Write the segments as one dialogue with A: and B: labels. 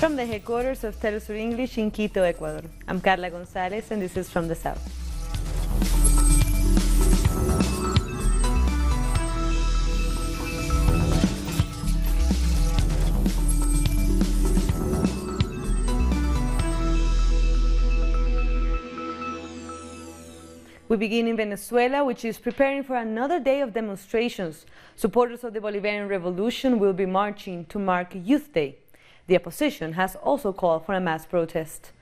A: From the headquarters of Telesur English in Quito, Ecuador, I'm Carla Gonzalez, and this is From the South. We begin in Venezuela, which is preparing for another day of demonstrations. Supporters of the Bolivarian Revolution will be marching to mark Youth Day. The opposition has also called for a mass protest.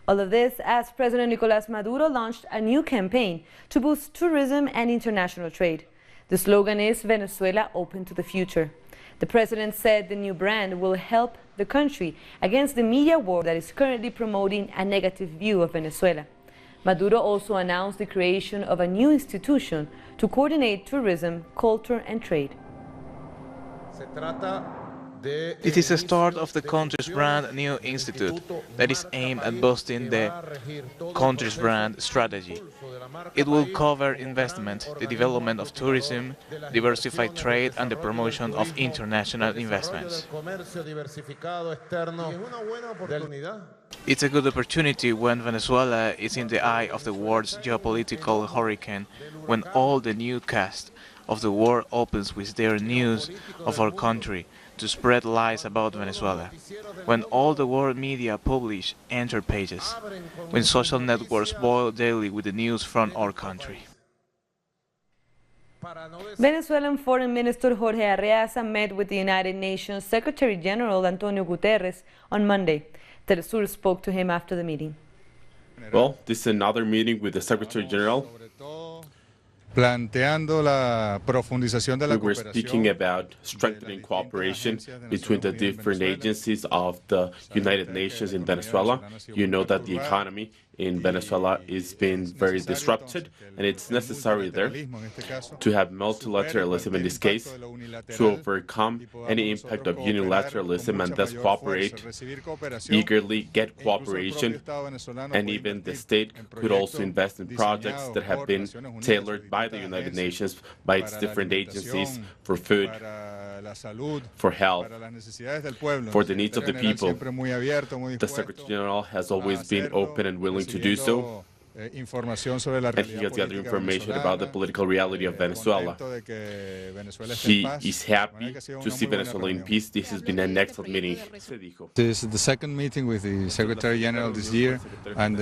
A: All of this as President Nicolás Maduro launched a new campaign to boost tourism and international trade. The slogan is Venezuela Open to the Future. The president said the new brand will help the country against the media war that is currently promoting a negative view of Venezuela. Maduro also announced the creation of a new institution to coordinate tourism, culture and trade.
B: It is the start of the country's brand new institute that is aimed at boosting the country's brand strategy. It will cover investment, the development of tourism, diversified trade and the promotion of international investments. It's a good opportunity when Venezuela is in the eye of the world's geopolitical hurricane, when all the newscasts of the world opens with their news of our country to spread lies about Venezuela, when all the world media publish enter pages, when social networks boil daily with the news from our country.
A: Venezuelan Foreign Minister Jorge Arreaza met with the United Nations Secretary General Antonio Guterres on Monday. Telesur spoke to him after the meeting.
C: Well, this is another meeting with the Secretary General. We were speaking about strengthening cooperation between the different agencies of the United Nations in Venezuela. You know that the economy in Venezuela is being very disrupted, and it's necessary there to have multilateralism in this case to overcome any impact of unilateralism and thus cooperate, eagerly get cooperation, and even the state could also invest in projects that have been tailored by the United Nations, by its different agencies, for food, for health, for the needs of the people. The Secretary General has always been open and willing to do so, and he has gathered information about the political reality of Venezuela. He is happy to see Venezuela in peace. This has been an excellent meeting.
D: This is the second meeting with the Secretary General this year, and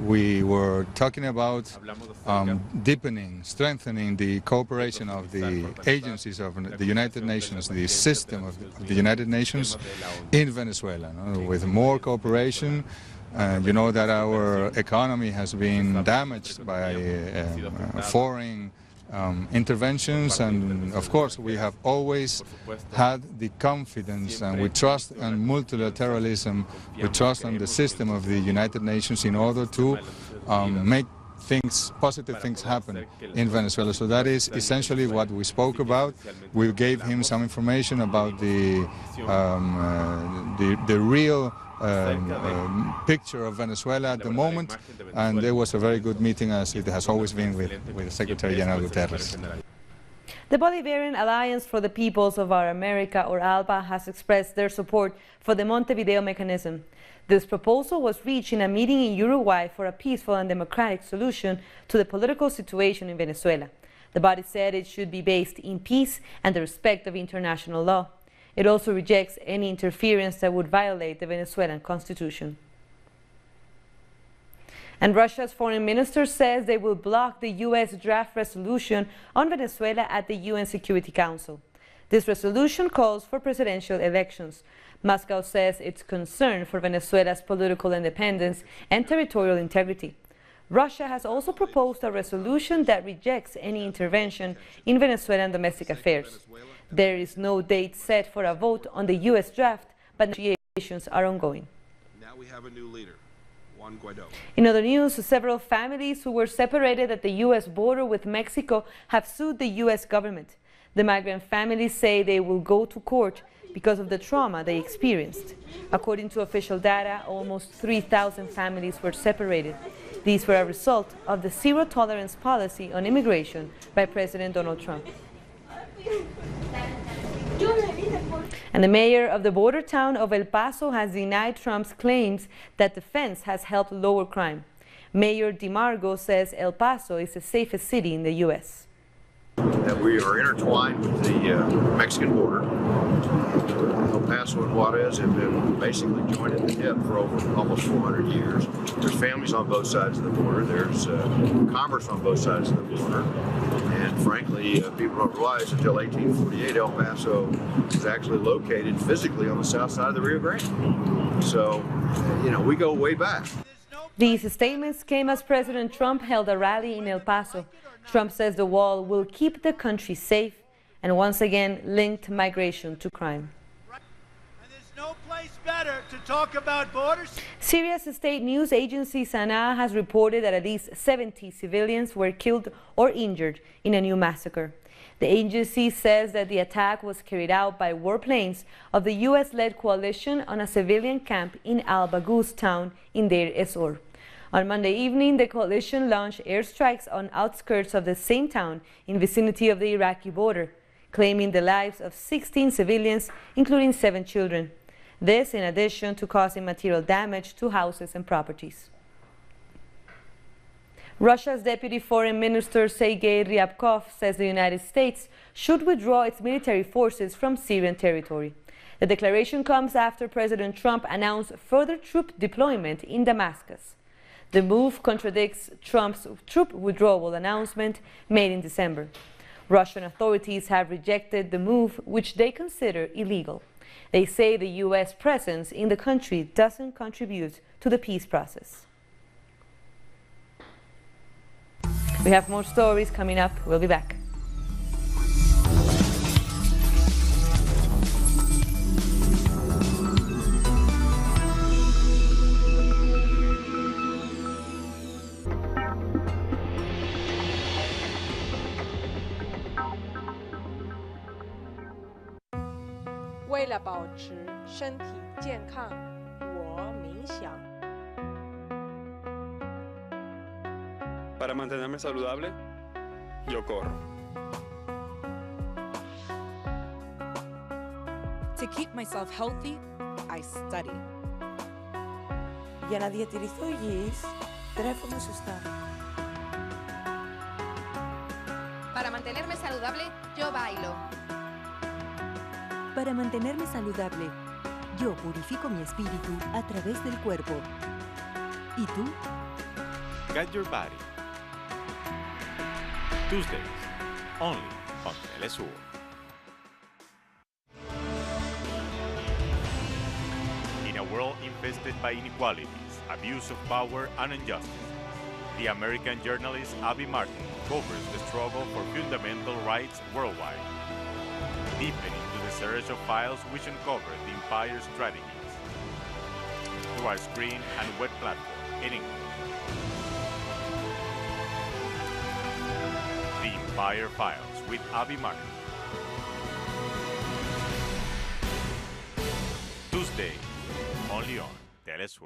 D: we were talking about deepening, strengthening the cooperation of the agencies of the United Nations, the system of the United Nations in Venezuela, with more cooperation. You know that our economy has been damaged by foreign interventions, and of course we have always had the confidence, and we trust in multilateralism, we trust in the system of the United Nations in order to make positive things happen in Venezuela. So that is essentially what we spoke about. We gave him some information about the real picture of Venezuela at the moment, and there was a very good meeting, as it has always been, with Secretary General Guterres.
A: The Bolivarian Alliance for the Peoples of Our America, or ALBA, has expressed their support for the Montevideo mechanism. This proposal was reached in a meeting in Uruguay for a peaceful and democratic solution to the political situation in Venezuela. The body said it should be based in peace and the respect of international law. It also rejects any interference that would violate the Venezuelan constitution. And Russia's foreign minister says they will block the U.S. draft resolution on Venezuela at the UN Security Council. This resolution calls for presidential elections. Moscow says it's concerned for Venezuela's political independence and territorial integrity. Russia has also proposed a resolution that rejects any intervention in Venezuelan domestic affairs. There is no date set for a vote on the U.S. draft, but negotiations are ongoing.
E: Now we have a new leader, Juan Guaidó.
A: In other news, several families who were separated at the U.S. border with Mexico have sued the U.S. government. The migrant families say they will go to court because of the trauma they experienced. According to official data, almost 3,000 families were separated. These were a result of the zero-tolerance policy on immigration by President Donald Trump. And the mayor of the border town of El Paso has denied Trump's claims that the fence has helped lower crime. Mayor DiMargo says El Paso is the safest city in the U.S.
F: That we are intertwined with the Mexican border. El Paso and Juarez have been basically joined at the hip for over almost 400 years. There's families on both sides of the border. There's commerce on both sides of the border. And frankly, people don't realize until 1848 El Paso was actually located physically on the south side of the Rio Grande. So, you know, we go way back.
A: These statements came as President Trump held a rally in El Paso. Trump says the wall will keep the country safe and once again linked migration to crime.
G: And there's no place better to talk about borders.
A: Syria's state news agency Sana has reported that at least 70 civilians were killed or injured in a new massacre. The agency says that the attack was carried out by warplanes of the U.S.-led coalition on a civilian camp in Al-Baghouz town in Deir ez-Zor. On Monday evening, the coalition launched airstrikes on outskirts of the same town in vicinity of the Iraqi border, claiming the lives of 16 civilians, including 7 children. This in addition to causing material damage to houses and properties. Russia's Deputy Foreign Minister Sergei Ryabkov says the United States should withdraw its military forces from Syrian territory. The declaration comes after President Trump announced further troop deployment in Damascus. The move contradicts Trump's troop withdrawal announcement made in December. Russian authorities have rejected the move, which they consider illegal. They say the U.S. presence in the country doesn't contribute to the peace process. We have more stories coming up. We'll be back.
H: Para mantenerme saludable, yo corro.
I: To keep myself healthy, I study.
J: Για να διατηρηθώ υγιής, τρέφομαι σωστά.
K: Para mantenerme saludable, yo bailo.
L: Para mantenerme saludable, yo purifico mi espíritu a través del cuerpo. ¿Y tú?
M: Get your body. Tuesdays, only on FtS. In a world infested by inequalities, abuse of power, and injustice, the American journalist Abby Martin covers the struggle for fundamental rights worldwide, deepening into the search of files which uncover the empire's strategies through our screen and web platform in English. The Empire Files with Abby Martin. Tuesday, only on FtS.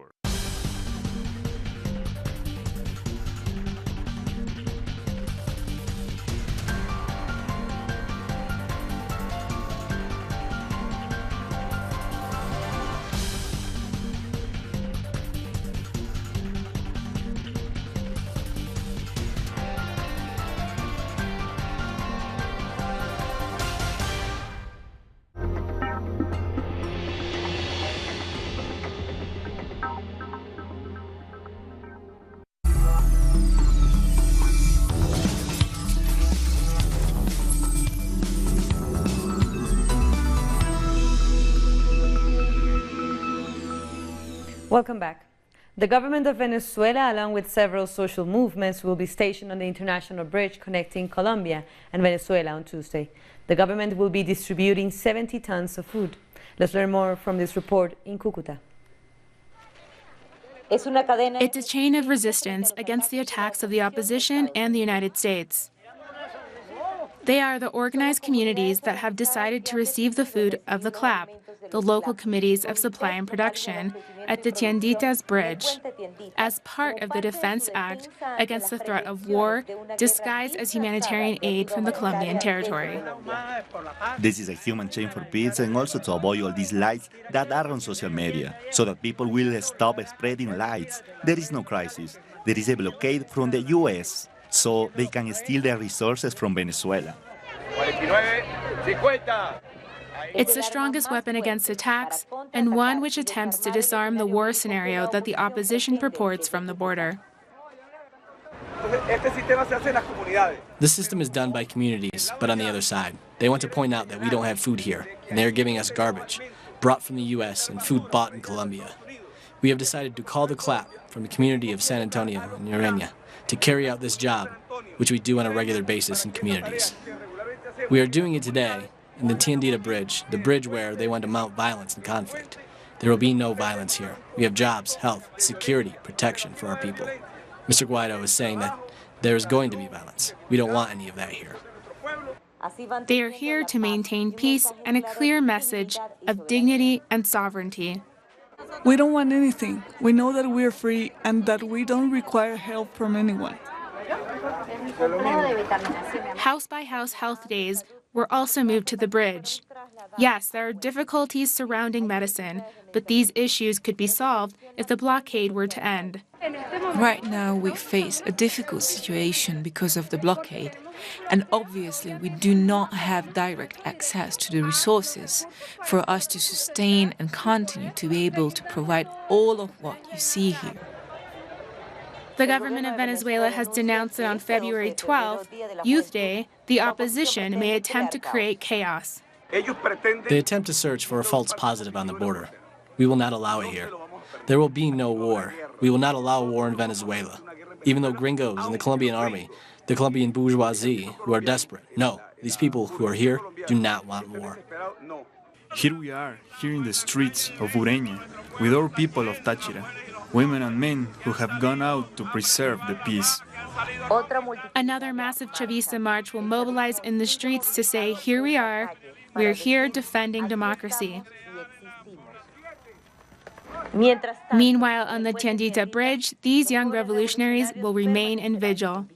A: Welcome back. The government of Venezuela, along with several social movements, will be stationed on the international bridge connecting Colombia and Venezuela on Tuesday. The government will be distributing 70 tons of food. Let's learn more from this report in Cucuta.
N: It's a chain of resistance against the attacks of the opposition and the United States. They are the organized communities that have decided to receive the food of the CLAP, the local committees of supply and production at the Tienditas Bridge as part of the Defense Act against the threat of war disguised as humanitarian aid from the Colombian territory.
O: This is a human chain for peace and also to avoid all these lies that are on social media, so that people will stop spreading lies. There is no crisis. There is a blockade from the U.S., so they can steal their resources from Venezuela.
N: It's the strongest weapon against attacks, and one which attempts to disarm the war scenario that the opposition purports from the border.
P: The system is done by communities, but on the other side. They want to point out that we don't have food here, and they are giving us garbage, brought from the U.S. and food bought in Colombia. We have decided to call the clap from the community of San Antonio and Urenia to carry out this job, which we do on a regular basis in communities. We are doing it today in the Tiendita Bridge, the bridge where they want to mount violence and conflict. There will be no violence here. We have jobs, health, security, protection for our people. Mr. Guaido is saying that there is going to be violence. We don't want any of that here.
N: They are here to maintain peace and a clear message of dignity and sovereignty.
Q: We don't want anything. We know that we are free and that we don't require help from anyone.
N: House-by-house health days were also moved to the bridge. Yes, there are difficulties surrounding medicine, but these issues could be solved if the blockade were to end.
J: Right now, we face a difficult situation because of the blockade, and obviously we do not have direct access to the resources for us to sustain and continue to be able to provide all of what you see here.
N: The government of Venezuela has denounced that on February 12th, Youth Day, the opposition may attempt to create chaos.
P: They attempt to search for a false positive on the border. We will not allow it here. There will be no war. We will not allow war in Venezuela. Even though gringos in the Colombian army, the Colombian bourgeoisie, who are desperate, no, these people who are here do not want war.
R: Here we are, here in the streets of Ureña, with our people of Táchira, women and men who have gone out to preserve the peace.
N: Another massive Chavista march will mobilize in the streets to say, here we are here defending democracy. Meanwhile, on the Tiendita Bridge, these young revolutionaries will remain in vigil.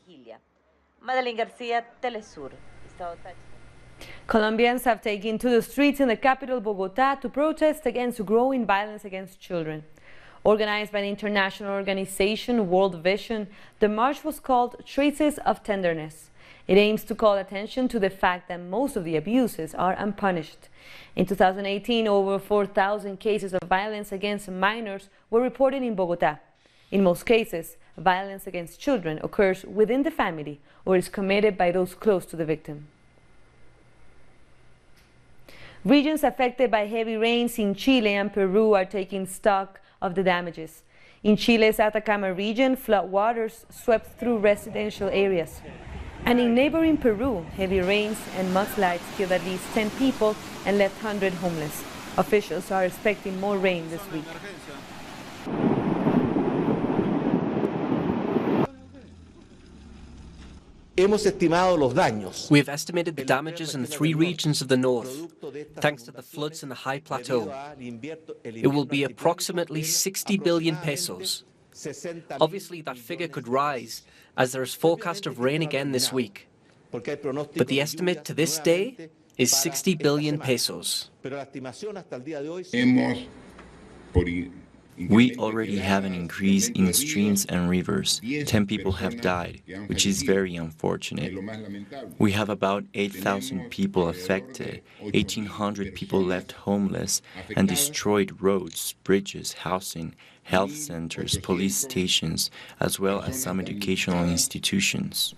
A: Colombians have taken to the streets in the capital, Bogotá, to protest against growing violence against children. Organized by the international organization World Vision, the march was called Traces of Tenderness. It aims to call attention to the fact that most of the abuses are unpunished. In 2018, over 4,000 cases of violence against minors were reported in Bogotá. In most cases, violence against children occurs within the family or is committed by those close to the victim. Regions affected by heavy rains in Chile and Peru are taking stock of the damages. In Chile's Atacama region, floodwaters swept through residential areas. And in neighboring Peru, heavy rains and mudslides killed at least 10 people and left 100 homeless. Officials are expecting more rain this week.
S: We have estimated the damages in the 3 regions of the north, thanks to the floods in the high plateau. It will be approximately 60 billion pesos. Obviously, that figure could rise, as there is forecast of rain again this week. But the estimate to this day is 60 billion pesos.
T: We already have an increase in streams and rivers. 10 people have died, which is very unfortunate. We have about 8,000 people affected, 1,800 people left homeless, and destroyed roads, bridges, housing, health centers, police stations, as well as some educational institutions.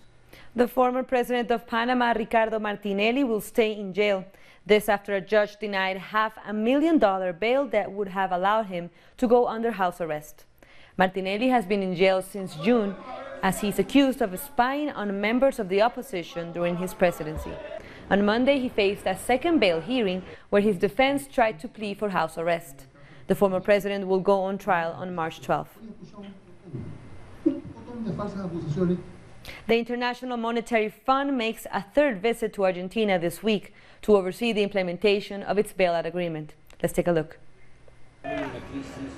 A: The former president of Panama, Ricardo Martinelli, will stay in jail. This after a judge denied $500,000 bail that would have allowed him to go under house arrest. Martinelli has been in jail since June as he's accused of spying on members of the opposition during his presidency. On Monday, he faced a second bail hearing where his defense tried to plead for house arrest. The former president will go on trial on March 12th. The International Monetary Fund makes a third visit to Argentina this week to oversee the implementation of its bailout agreement. Let's take a look.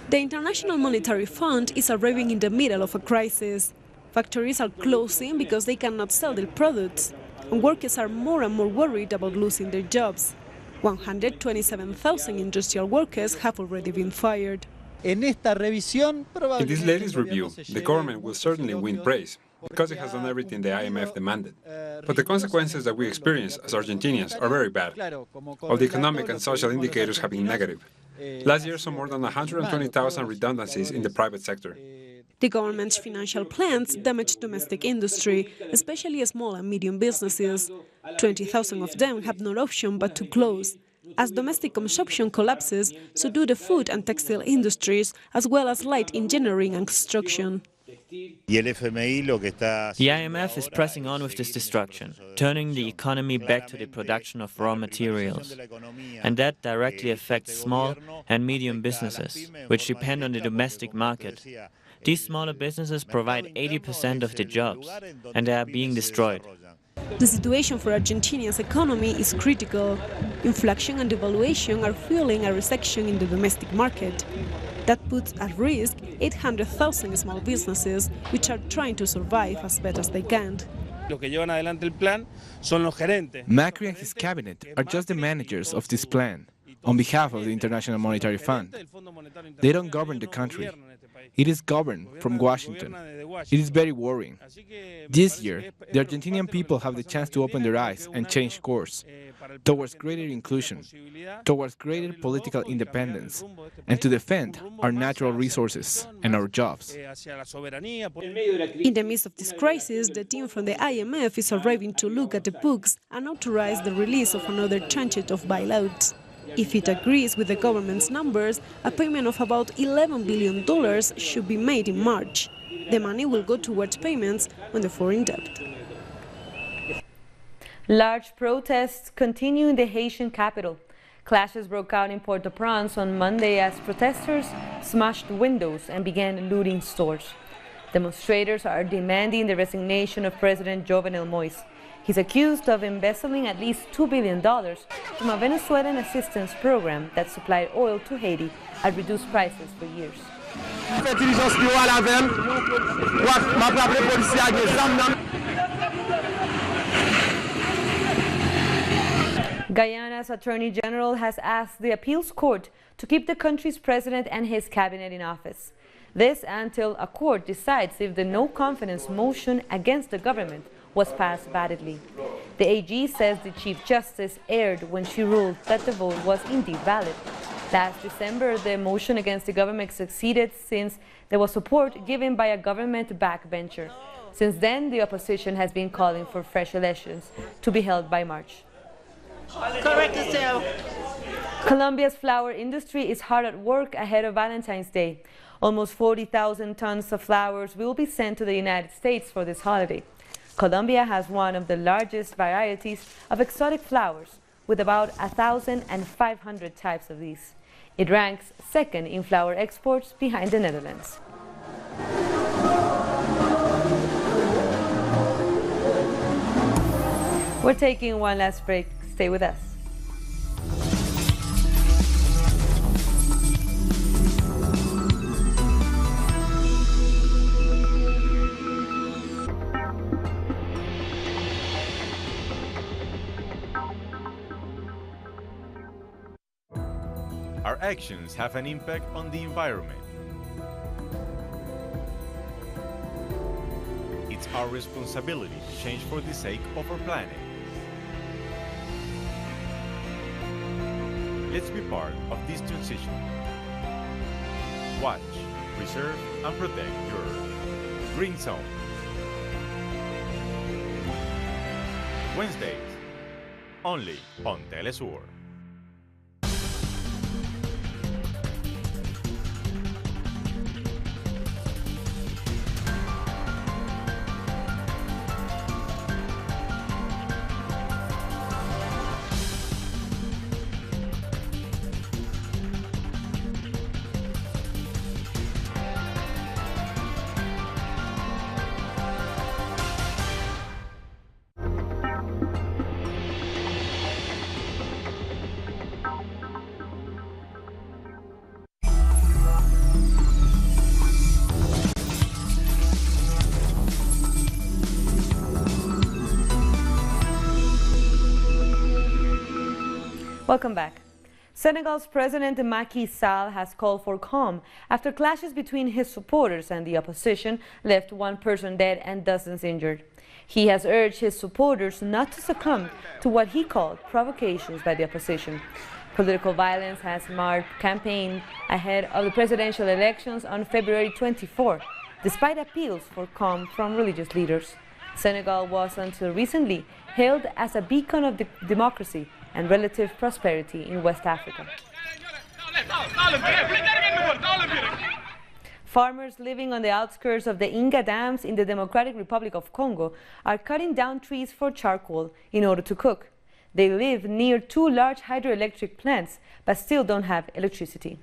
U: The International Monetary Fund is arriving in the middle of a crisis. Factories are closing because they cannot sell their products, and workers are more and more worried about losing their jobs. 127,000 industrial workers have already been fired.
V: In this latest review, the government will certainly win praise, because it has done everything the IMF demanded. But the consequences that we experience as Argentinians are very bad. All the economic and social indicators have been negative. Last year saw more than 120,000 redundancies in the private sector.
U: The government's financial plans damage domestic industry, especially small and medium businesses. 20,000 of them have no option but to close. As domestic consumption collapses, so do the food and textile industries, as well as light engineering and construction.
W: The IMF is pressing on with this destruction, turning the economy back to the production of raw materials. And that directly affects small and medium businesses, which depend on the domestic market. These smaller businesses provide 80% of the jobs, and they are being destroyed.
U: The situation for Argentina's economy is critical. Inflation and devaluation are fueling a recession in the domestic market. That puts at risk 800,000 small businesses, which are trying to survive as best as they can.
X: Macri and his cabinet are just the managers of this plan, on behalf of the International Monetary Fund. They don't govern the country. It is governed from Washington. It is very worrying. This year, the Argentinian people have the chance to open their eyes and change course towards greater inclusion, towards greater political independence, and to defend our natural resources and our jobs.
U: In the midst of this crisis, the team from the IMF is arriving to look at the books and authorize the release of another tranche of bailouts. If it agrees with the government's numbers, a payment of about $11 billion should be made in March. The money will go towards payments on the foreign debt.
A: Large protests continue in the Haitian capital. Clashes broke out in Port-au-Prince on Monday as protesters smashed windows and began looting stores. Demonstrators are demanding the resignation of President Jovenel Moïse. He's accused of embezzling at least $2 billion from a Venezuelan assistance program that supplied oil to Haiti at reduced prices for years. Guyana's Attorney General has asked the appeals court to keep the country's president and his cabinet in office. This until a court decides if the no-confidence motion against the government was passed validly. The AG says the Chief Justice erred when she ruled that the vote was indeed valid. Last December, the motion against the government succeeded since there was support given by a government backbencher. Since then, the opposition has been calling for fresh elections to be held by March.
Y: Correct yourself.
A: Colombia's flower industry is hard at work ahead of Valentine's Day. Almost 40,000 tons of flowers will be sent to the United States for this holiday. Colombia has one of the largest varieties of exotic flowers, with about 1,500 types of these. It ranks second in flower exports behind the Netherlands. We're taking one last break. Stay with us.
M: Our actions have an impact on the environment. It's our responsibility to change for the sake of our planet. Let's be part of this transition. Watch, preserve, and protect your Green Zone. Wednesdays, only on Telesur.
A: Welcome back. Senegal's President Macky Sall has called for calm after clashes between his supporters and the opposition left one person dead and dozens injured. He has urged his supporters not to succumb to what he called provocations by the opposition. Political violence has marred campaign ahead of the presidential elections on February 24, despite appeals for calm from religious leaders. Senegal was until recently hailed as a beacon of democracy and relative prosperity in West Africa. Farmers living on the outskirts of the Inga dams in the Democratic Republic of Congo are cutting down trees for charcoal in order to cook. They live near two large hydroelectric plants but still don't have electricity.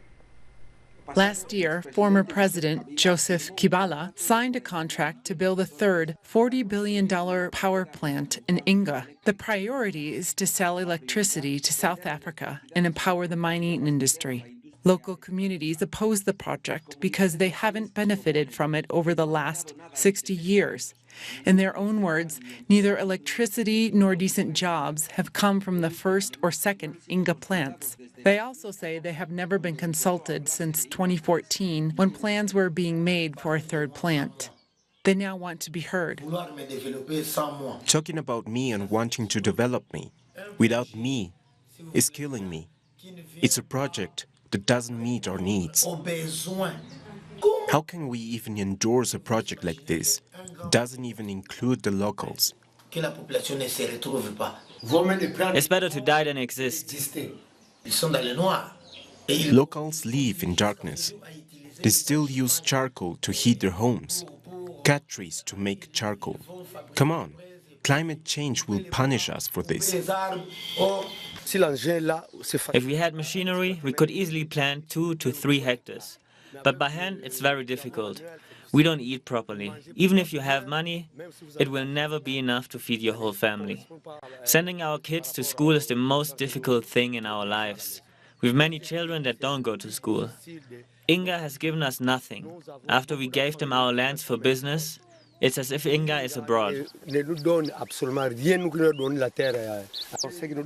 B: Last year, former President Joseph Kabila signed a contract to build a third $40 billion power plant in Inga. The priority is to sell electricity to South Africa and empower the mining industry. Local communities oppose the project because they haven't benefited from it over the last 60 years. In their own words, neither electricity nor decent jobs have come from the first or second Inga plants. They also say they have never been consulted since 2014 when plans were being made for a third plant. They now want to be heard.
C: Talking about me and wanting to develop me without me is killing me. It's a project that doesn't meet our needs. How can we even endorse a project like this? It doesn't even include the locals.
W: It's better to die than exist.
C: Locals live in darkness. They still use charcoal to heat their homes, cut trees to make charcoal. Come on, climate change will punish us for this.
W: If we had machinery, we could easily plant 2 to 3 hectares. But by hand, it's very difficult. We don't eat properly. Even if you have money, it will never be enough to feed your whole family. Sending our kids to school is the most difficult thing in our lives. We have many children that don't go to school. Inga has given us nothing. After we gave them our lands for business, it's as if Inga is abroad.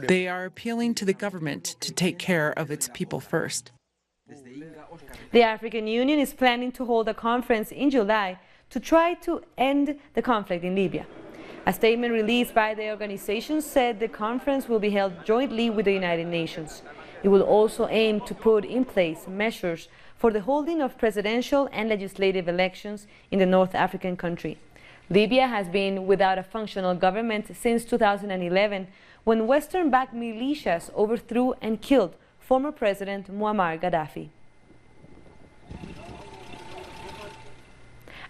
B: They are appealing to the government to take care of its people first.
A: The African Union is planning to hold a conference in July to try to end the conflict in Libya. A statement released by the organization said the conference will be held jointly with the United Nations. It will also aim to put in place measures for the holding of presidential and legislative elections in the North African country. Libya has been without a functional government since 2011, when Western-backed militias overthrew and killed former President Muammar Gaddafi.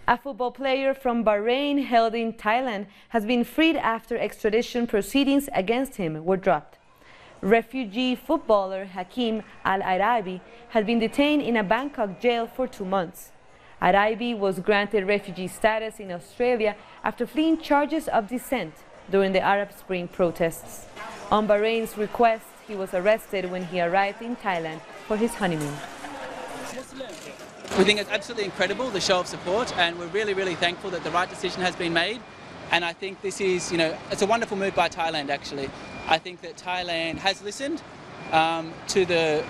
A: A football player from Bahrain held in Thailand has been freed after extradition proceedings against him were dropped. Refugee footballer Hakim Al-Arabi had been detained in a Bangkok jail for 2 months. Arabi was granted refugee status in Australia after fleeing charges of dissent during the Arab Spring protests. On Bahrain's request, he was arrested when he arrived in Thailand for his honeymoon.
D: We think it's absolutely incredible, the show of support, and we're really, really thankful that the right decision has been made. And I think this is, it's a wonderful move by Thailand, actually. I think that Thailand has listened to the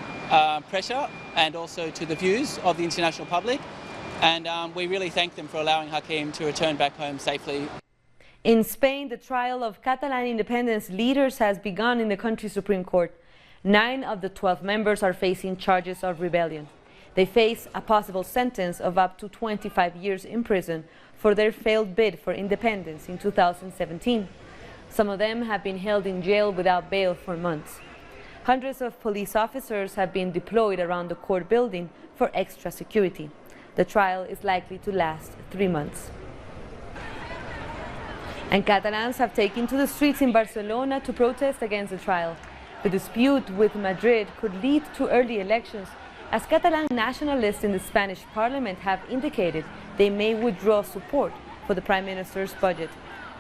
D: pressure and also to the views of the international public. And we really thank them for allowing Hakim to return back home safely.
A: In Spain, the trial of Catalan independence leaders has begun in the country's Supreme Court. 9 of the 12 members are facing charges of rebellion. They face a possible sentence of up to 25 years in prison for their failed bid for independence in 2017. Some of them have been held in jail without bail for months. Hundreds of police officers have been deployed around the court building for extra security. The trial is likely to last 3 months. And Catalans have taken to the streets in Barcelona to protest against the trial. The dispute with Madrid could lead to early elections, as Catalan nationalists in the Spanish parliament have indicated they may withdraw support for the Prime Minister's budget.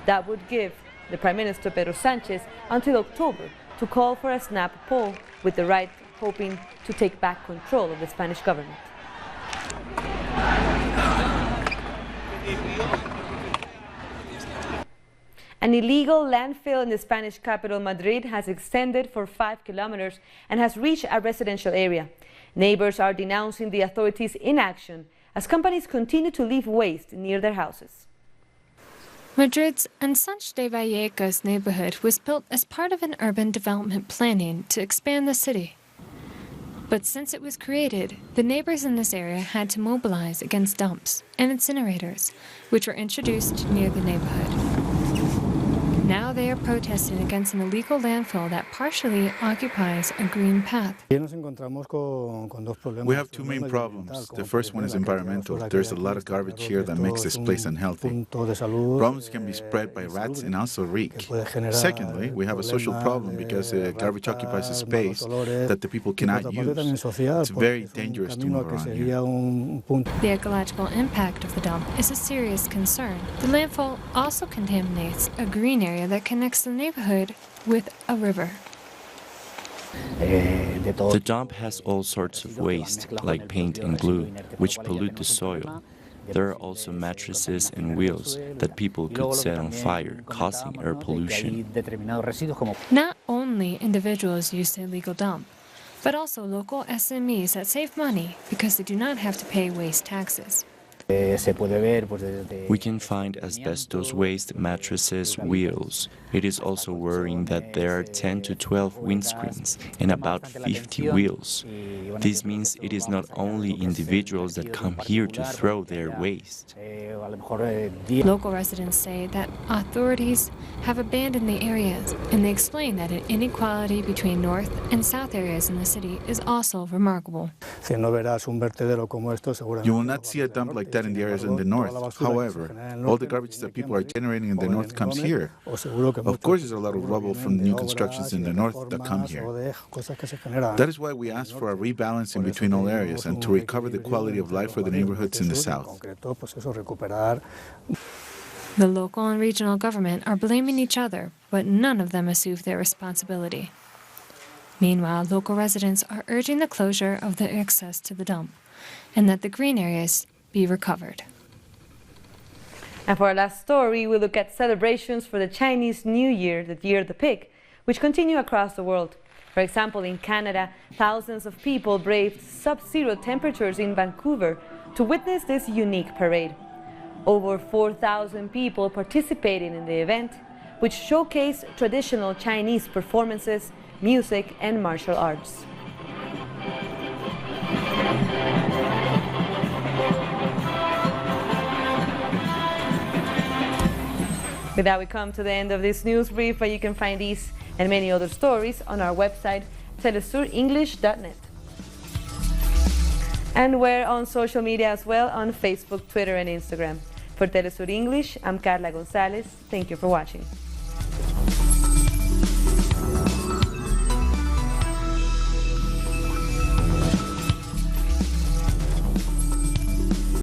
A: That would give the Prime Minister Pedro Sánchez until October to call for a snap poll, with the right hoping to take back control of the Spanish government. An illegal landfill in the Spanish capital Madrid has extended for 5 kilometers and has reached a residential area. Neighbors are denouncing the authorities' inaction as companies continue to leave waste near their houses.
N: Madrid's Ensanche de Vallecas neighborhood was built as part of an urban development planning to expand the city. But since it was created, the neighbors in this area had to mobilize against dumps and incinerators, which were introduced near the neighborhood. Now they are protesting against an illegal landfill that partially occupies a green path.
E: We have two main problems. The first one is environmental. There's a lot of garbage here that makes this place unhealthy. Problems can be spread by rats and also reek. Secondly, we have a social problem because garbage occupies a space that the people cannot use. It's very dangerous to move around here.
N: The ecological impact of the dump is a serious concern. The landfill also contaminates a green area that connects the neighborhood with a river.
T: The dump has all sorts of waste, like paint and glue, which pollute the soil. There are also mattresses and wheels that people could set on fire, causing air pollution.
N: Not only individuals use the illegal dump, but also local SMEs that save money because they do not have to pay waste taxes.
T: We can find asbestos waste, mattresses, wheels. It is also worrying that there are 10 to 12 windscreens and about 50 wheels. This means it is not only individuals that come here to throw their waste.
N: Local residents say that authorities have abandoned the areas, and they explain that an inequality between north and south areas in the city is also remarkable.
E: You will not see a dump like that in the areas in the north. However, all the garbage that people are generating in the north comes here. Of course, there's a lot of rubble from new constructions in the north that come here. That is why we ask for a rebalancing between all areas and to recover the quality of life for the neighborhoods in the south.
N: The local and regional government are blaming each other, but none of them assume their responsibility. Meanwhile, local residents are urging the closure of the access to the dump and that the green areas be recovered.
A: And for our last story, we look at celebrations for the Chinese New Year, the Year of the Pig, which continue across the world. For example, in Canada, thousands of people braved sub-zero temperatures in Vancouver to witness this unique parade. Over 4,000 people participated in the event, which showcased traditional Chinese performances, music, and martial arts. With that, we come to the end of this news brief, but you can find these and many other stories on our website, telesurenglish.net. And we're on social media as well, on Facebook, Twitter, and Instagram. For Telesur English, I'm Carla Gonzalez. Thank you for watching.